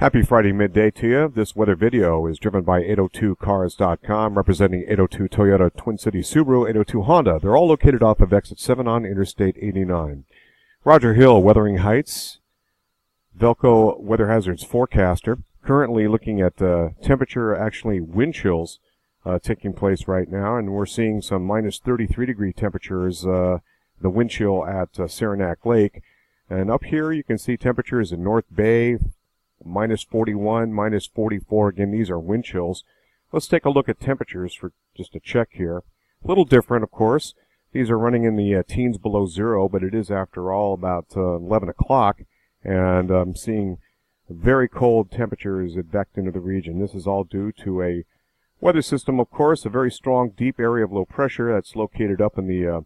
Happy Friday midday to you. This weather video is driven by 802cars.com, representing 802 Toyota, Twin Cities Subaru, 802 Honda. They're all located off of exit 7 on Interstate 89. Roger Hill, Wuthering Heights, VELCO Weather Hazards Forecaster. Currently looking at temperature, actually wind chills taking place right now, and we're seeing some minus 33 degree temperatures, the wind chill at Saranac Lake. And up here you can see temperatures in North Bay, minus 41, minus 44. Again, these are wind chills. Let's take a look at temperatures for just a check here. A little different, of course. These are running in the teens below zero, but it is, after all, about 11 o'clock, and I'm seeing very cold temperatures advect into the region. This is all due to a weather system, of course, a very strong, deep area of low pressure that's located up in the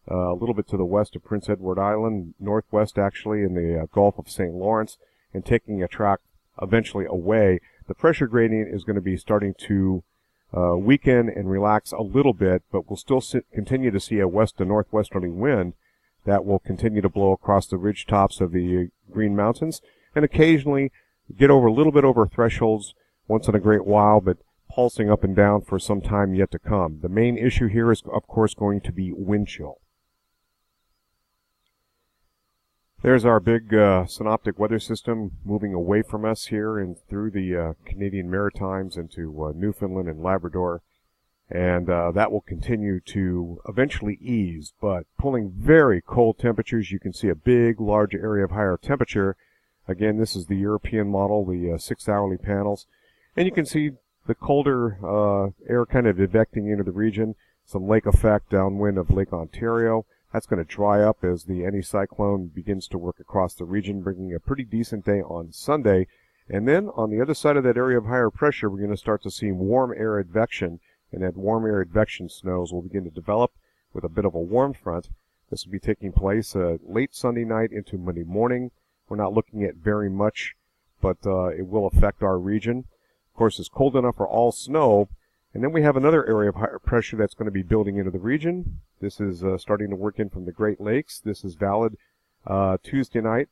a little bit to the west of Prince Edward Island, northwest actually, in the Gulf of St. Lawrence, and taking a track eventually away. The pressure gradient is going to be starting to weaken and relax a little bit, but we'll still continue to see a west to northwesterly wind that will continue to blow across the ridge tops of the Green Mountains, and occasionally get over a little bit over thresholds once in a great while, but pulsing up and down for some time yet to come. The main issue here is, of course, going to be wind chill. There's our big synoptic weather system moving away from us here and through the Canadian Maritimes into Newfoundland and Labrador. And that will continue to eventually ease, but pulling very cold temperatures. You can see a big, large area of higher temperature. Again, this is the European model, the 6-hourly panels. And you can see the colder air kind of advecting into the region. Some lake effect downwind of Lake Ontario. That's going to dry up as the anticyclone begins to work across the region, bringing a pretty decent day on Sunday. And then on the other side of that area of higher pressure, we're going to start to see warm air advection, and that warm air advection snows will begin to develop with a bit of a warm front. This will be taking place late Sunday night into Monday morning. We're not looking at very much, but it will affect our region. Of course, it's cold enough for all snow. And then we have another area of higher pressure that's going to be building into the region. This is starting to work in from the Great Lakes. This is valid Tuesday night,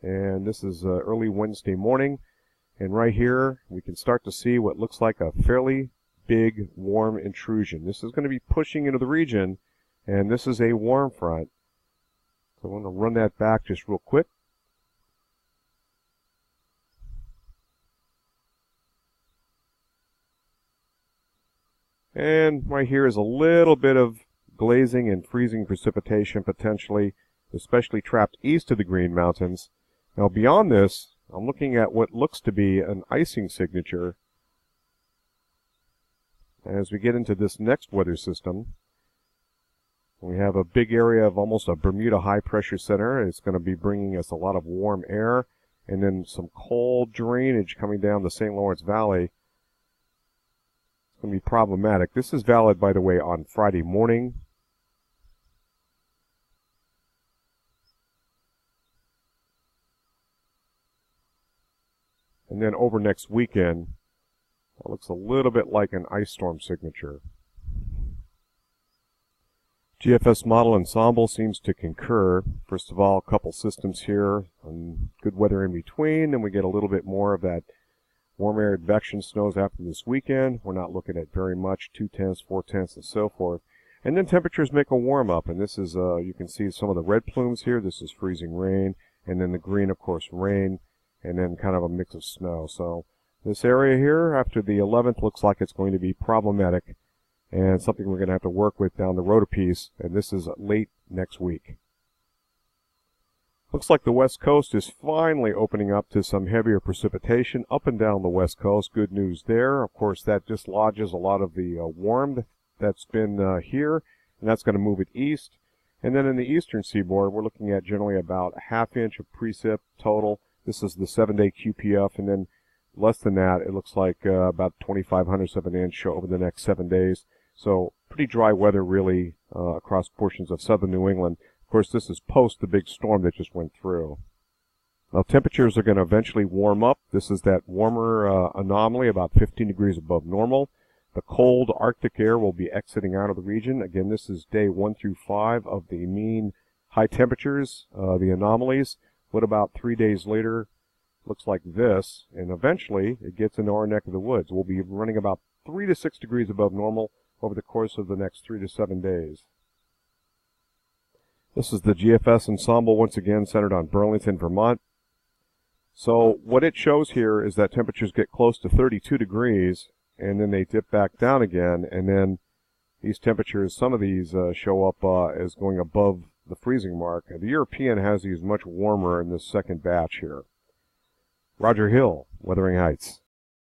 and this is early Wednesday morning. And right here, we can start to see what looks like a fairly big warm intrusion. This is going to be pushing into the region, and this is a warm front. So I want to run that back just real quick. And right here is a little bit of glazing and freezing precipitation potentially, especially trapped east of the Green Mountains. Now beyond this, I'm looking at what looks to be an icing signature. As we get into this next weather system, we have a big area of almost a Bermuda high pressure center. It's going to be bringing us a lot of warm air, and then some cold drainage coming down the St. Lawrence Valley. Going to be problematic. This is valid, by the way, on Friday morning. And then over next weekend, it looks a little bit like an ice storm signature. GFS model ensemble seems to concur. First of all, a couple systems here, and good weather in between, and we get a little bit more of that warm air advection snows after this weekend. We're not looking at very much, 2/10, 4/10, and so forth. And then temperatures make a warm up, and this is, you can see some of the red plumes here. This is freezing rain, and then the green, of course, rain, and then kind of a mix of snow. So this area here, after the 11th, looks like it's going to be problematic, and something we're going to have to work with down the road a piece, and this is late next week. Looks like the west coast is finally opening up to some heavier precipitation up and down the west coast. Good news there. Of course, that dislodges a lot of the warmth that's been here, and that's going to move it east. And then in the eastern seaboard, we're looking at generally about a ½ inch of precip total. This is the 7-day QPF, and then less than that, it looks like about 0.25 of an inch over the next 7 days. So pretty dry weather really across portions of southern New England. Of course, this is post the big storm that just went through. Now, temperatures are going to eventually warm up. This is that warmer anomaly, about 15 degrees above normal. The cold Arctic air will be exiting out of the region. Again, this is day 1 through 5 of the mean high temperatures, the anomalies. What about 3 days later? looks like this, and eventually it gets into our neck of the woods. We'll be running about 3 to 6 degrees above normal over the course of the next 3 to 7 days. This is the GFS ensemble, once again centered on Burlington, Vermont. So what it shows here is that temperatures get close to 32 degrees, and then they dip back down again, and then these temperatures, some of these show up as going above the freezing mark. The European has these much warmer in this second batch here. Roger Hill, Wuthering Heights.